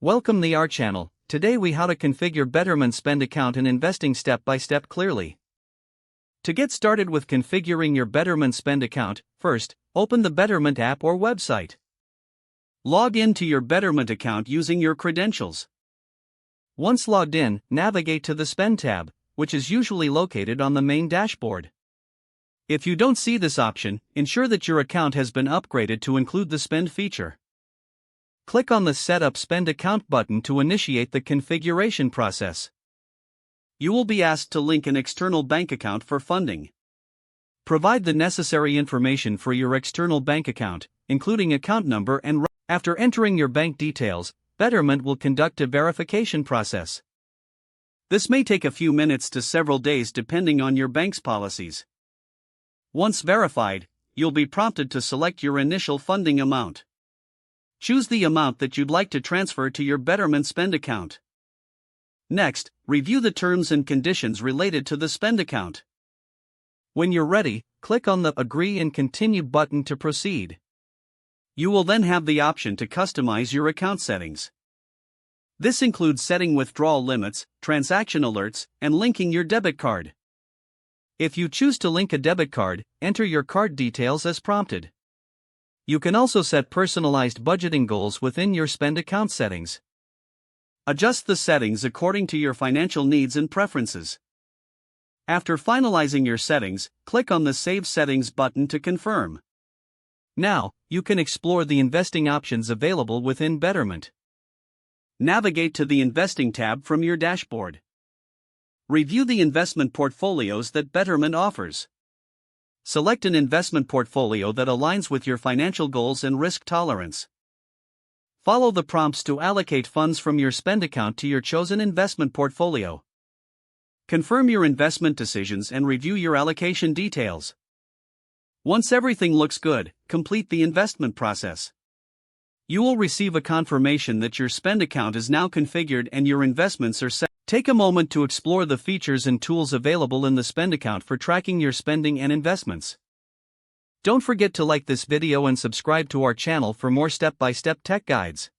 Welcome to our channel. Today we how to configure Betterment Spend account and investing step by step clearly. To get started with configuring your Betterment Spend account, first, open the Betterment app or website. Log in to your Betterment account using your credentials. Once logged in, navigate to the Spend tab, which is usually located on the main dashboard. If you don't see this option, ensure that your account has been upgraded to include the Spend feature. Click on the Set Up Spend Account button to initiate the configuration process. You will be asked to link an external bank account for funding. Provide the necessary information for your external bank account, including account number and after entering your bank details, Betterment will conduct a verification process. This may take a few minutes to several days depending on your bank's policies. Once verified, you'll be prompted to select your initial funding amount. Choose the amount that you'd like to transfer to your Betterment Spend account. Next, review the terms and conditions related to the Spend account. When you're ready, click on the Agree and Continue button to proceed. You will then have the option to customize your account settings. This includes setting withdrawal limits, transaction alerts, and linking your debit card. If you choose to link a debit card, enter your card details as prompted. You can also set personalized budgeting goals within your Spend account settings. Adjust the settings according to your financial needs and preferences. After finalizing your settings, click on the Save Settings button to confirm. Now, you can explore the investing options available within Betterment. Navigate to the Investing tab from your dashboard. Review the investment portfolios that Betterment offers. Select an investment portfolio that aligns with your financial goals and risk tolerance. Follow the prompts to allocate funds from your Spend account to your chosen investment portfolio. Confirm your investment decisions and review your allocation details. Once everything looks good, complete the investment process. You will receive a confirmation that your Spend account is now configured and your investments are set. Take a moment to explore the features and tools available in the Spend account for tracking your spending and investments. Don't forget to like this video and subscribe to our channel for more step-by-step tech guides.